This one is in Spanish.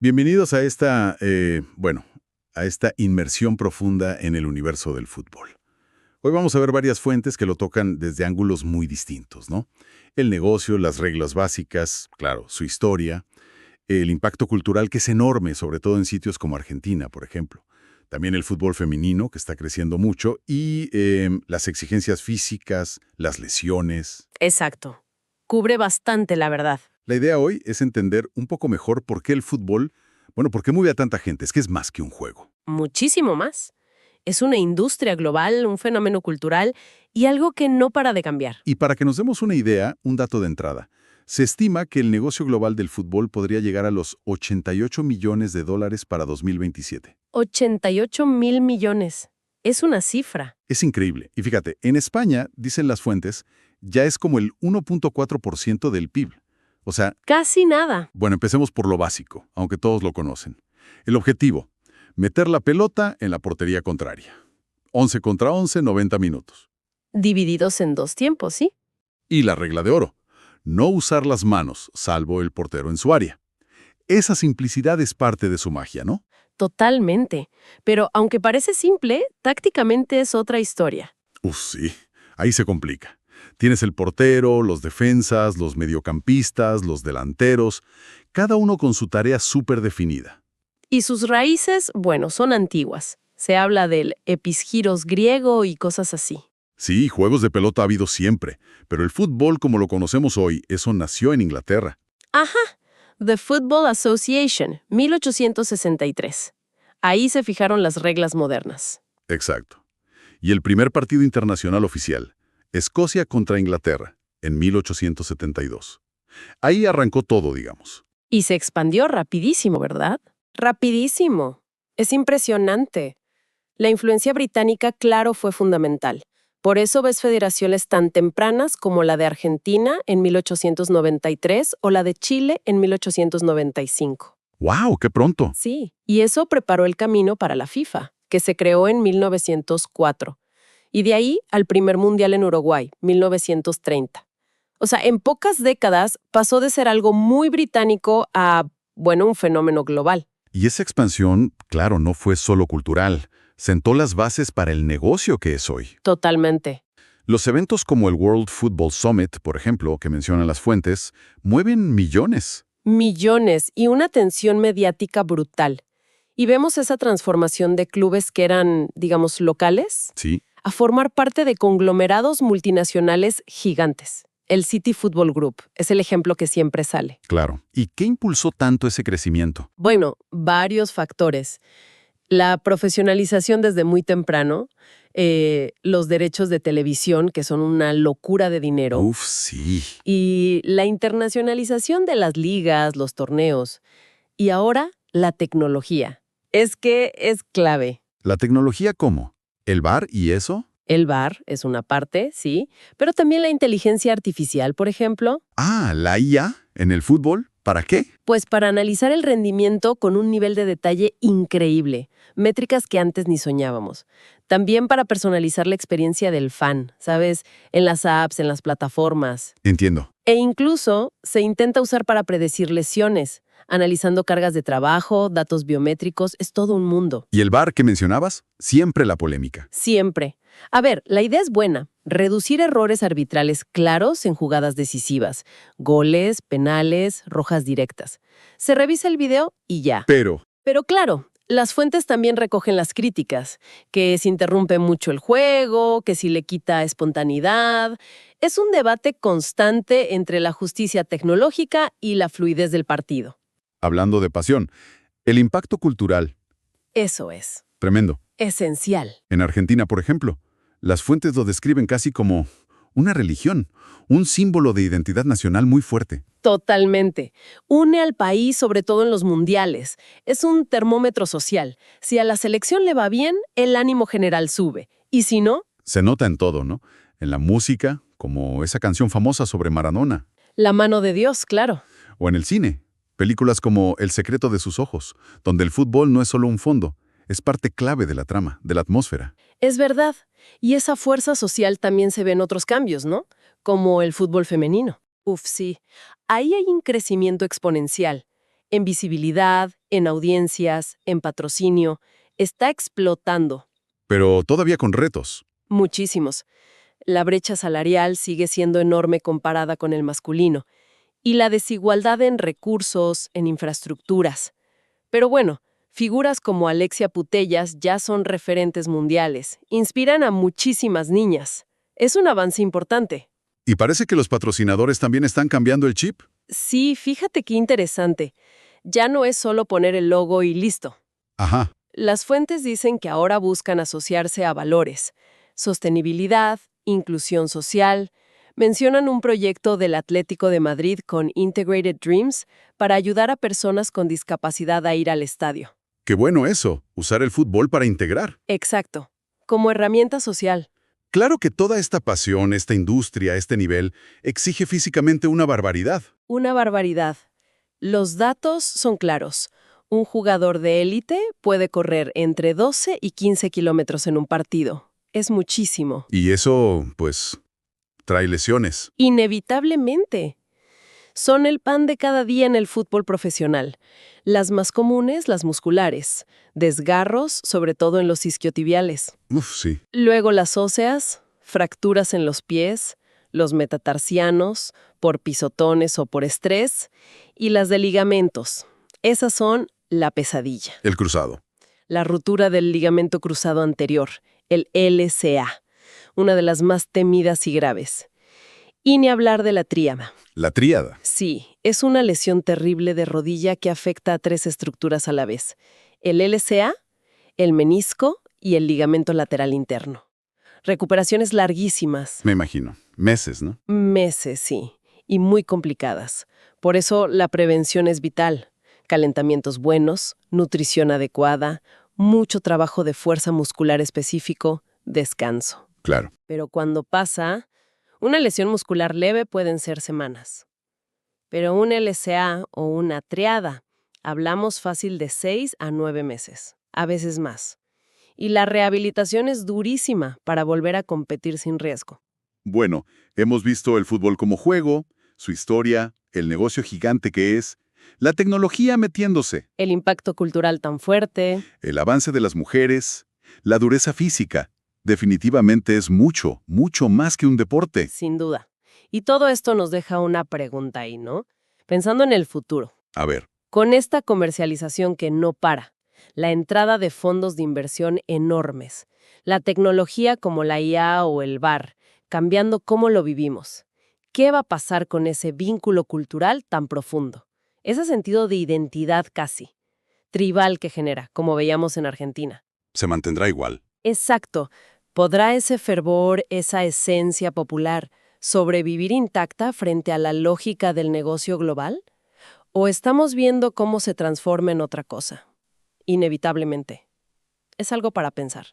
Bienvenidos a a esta inmersión profunda en el universo del fútbol. Hoy vamos a ver varias fuentes que lo tocan desde ángulos muy distintos, ¿no? El negocio, las reglas básicas, claro, su historia, el impacto cultural que es enorme, sobre todo en sitios como Argentina, por ejemplo. También el fútbol femenino, que está creciendo mucho, y las exigencias físicas, las lesiones. Exacto. Cubre bastante, la verdad. La idea hoy es entender un poco mejor por qué el fútbol, por qué mueve a tanta gente. Es que es más que un juego. Muchísimo más. Es una industria global, un fenómeno cultural y algo que no para de cambiar. Y para que nos demos una idea, un dato de entrada. Se estima que el negocio global del fútbol podría llegar a los 88 millones de dólares para 2027. 88.000 millones. Es una cifra. Es increíble. Y fíjate, en España, dicen las fuentes, ya es como el 1.4% del PIB. O sea, Casi nada. empecemos por lo básico, aunque todos lo conocen. El objetivo, meter la pelota en la portería contraria. 11 contra 11, 90 minutos. Divididos en dos tiempos, ¿sí? Y la regla de oro, no usar las manos, salvo el portero en su área. Esa simplicidad es parte de su magia, ¿no? Totalmente. Pero aunque parece simple, tácticamente es otra historia. Sí, ahí se complica. Tienes el portero, los defensas, los mediocampistas, los delanteros, cada uno con su tarea súper definida. Y sus raíces, bueno, son antiguas. Se habla del episgiros griego y cosas así. Sí, juegos de pelota ha habido siempre, pero el fútbol como lo conocemos hoy, eso nació en Inglaterra. Ajá. The Football Association, 1863. Ahí se fijaron las reglas modernas. Exacto. Y el primer partido internacional oficial, Escocia contra Inglaterra, en 1872. Ahí arrancó todo, digamos. Y se expandió rapidísimo, ¿verdad? Rapidísimo. Es impresionante. La influencia británica, claro, fue fundamental. Por eso ves federaciones tan tempranas como la de Argentina en 1893 o la de Chile en 1895. ¡Wow! ¡Qué pronto! Sí, y eso preparó el camino para la FIFA, que se creó en 1904. Y de ahí al primer mundial en Uruguay, 1930. O sea, en pocas décadas pasó de ser algo muy británico a, un fenómeno global. Y esa expansión, claro, no fue solo cultural. Sentó las bases para el negocio que es hoy. Totalmente. Los eventos como el World Football Summit, por ejemplo, que mencionan las fuentes, mueven millones. Millones y una atención mediática brutal. Y vemos esa transformación de clubes que eran, digamos, locales, Sí, a formar parte de conglomerados multinacionales gigantes. El City Football Group es el ejemplo que siempre sale. claro. ¿Y qué impulsó tanto ese crecimiento? Bueno, varios factores. La profesionalización desde muy temprano, los derechos de televisión, que son una locura de dinero, Uf, sí. y la internacionalización de las ligas, los torneos, y ahora la tecnología. Es que es clave. ¿La tecnología cómo? ¿El VAR y eso? El VAR es una parte, sí, pero también la inteligencia artificial, por ejemplo, Ah, ¿la IA en el fútbol? ¿Para qué? pues para analizar el rendimiento con un nivel de detalle increíble, métricas que antes ni soñábamos. También para personalizar la experiencia del fan, ¿sabes? En las apps, en las plataformas. Entiendo. E incluso se intenta usar para predecir lesiones, analizando cargas de trabajo, datos biométricos, es todo un mundo. ¿Y el VAR que mencionabas? Siempre la polémica. Siempre. A ver, la idea es buena. Reducir errores arbitrales claros en jugadas decisivas. Goles, penales, rojas directas. Se revisa el video y ya. Pero, Pero claro, las fuentes también recogen las críticas, que se interrumpe mucho el juego, que si le quita espontaneidad. Es un debate constante entre la justicia tecnológica y la fluidez del partido. hablando de pasión, el impacto cultural, Eso es. tremendo. Esencial. En Argentina, por ejemplo, las fuentes lo describen casi como una religión, un símbolo de identidad nacional muy fuerte. Totalmente. Une al país, sobre todo en los mundiales. Es un termómetro social. Si a la selección le va bien, el ánimo general sube. Y si no, Se nota en todo, ¿no? En la música, como esa canción famosa sobre Maradona, la mano de Dios, claro. o en el cine, películas como El secreto de sus ojos, donde el fútbol no es solo un fondo, es parte clave de la trama, de la atmósfera. Es verdad. Y esa fuerza social también se ve en otros cambios, ¿no? Como el fútbol femenino. Uf, sí. Ahí hay un crecimiento exponencial. En visibilidad, en audiencias, en patrocinio. Está explotando. Pero todavía con retos. Muchísimos. La brecha salarial sigue siendo enorme comparada con el masculino. Y la desigualdad en recursos, en infraestructuras. Pero bueno, figuras como Alexia Putellas ya son referentes mundiales. Inspiran a muchísimas niñas. Es un avance importante. Y parece que los patrocinadores también están cambiando el chip. Sí, fíjate qué interesante. Ya no es solo poner el logo y listo. Ajá. Las fuentes dicen que ahora buscan asociarse a valores, sostenibilidad, inclusión social. Mencionan un proyecto del Atlético de Madrid con Integrated Dreams para ayudar a personas con discapacidad a ir al estadio. Qué bueno eso, usar el fútbol para integrar. Exacto, como herramienta social. Claro que toda esta pasión, esta industria, este nivel, exige físicamente una barbaridad. Una barbaridad. Los datos son claros. Un jugador de élite puede correr entre 12 y 15 kilómetros en un partido. Es muchísimo. Y eso, pues, trae lesiones. Inevitablemente. Son el pan de cada día en el fútbol profesional. Las más comunes, las musculares. Desgarros, sobre todo en los isquiotibiales. Uf, sí. Luego las óseas, fracturas en los pies, los metatarsianos, por pisotones o por estrés, y las de ligamentos. Esas son la pesadilla. El cruzado. La ruptura del ligamento cruzado anterior, el LCA, una de las más temidas y graves. Y ni hablar de la tríada. La tríada. Sí, es una lesión terrible de rodilla que afecta a 3 estructuras a la vez. El LCA, el menisco y el ligamento lateral interno. Recuperaciones larguísimas. Me imagino. Meses, ¿no? Meses, sí. Y muy complicadas. Por eso la prevención es vital. Calentamientos buenos, nutrición adecuada, mucho trabajo de fuerza muscular específico, descanso. Claro. Pero cuando pasa, una lesión muscular leve pueden ser semanas. Pero un LCA o una triada, hablamos fácil de 6 a 9 meses, a veces más. Y la rehabilitación es durísima para volver a competir sin riesgo. Bueno, hemos visto el fútbol como juego, su historia, el negocio gigante que es, la tecnología metiéndose, El impacto cultural tan fuerte. el avance de las mujeres, la dureza física. Definitivamente es mucho, mucho más que un deporte. Sin duda. Y todo esto nos deja una pregunta ahí, ¿no? Pensando en el futuro. A ver, Con esta comercialización que no para, la entrada de fondos de inversión enormes, la tecnología como la IA o el VAR, cambiando cómo lo vivimos, ¿qué va a pasar con ese vínculo cultural tan profundo? Ese sentido de identidad casi, tribal que genera, como veíamos en Argentina. se mantendrá igual. Exacto. ¿Podrá ese fervor, esa esencia popular, sobrevivir intacta frente a la lógica del negocio global? ¿O estamos viendo cómo se transforma en otra cosa? Inevitablemente. Es algo para pensar.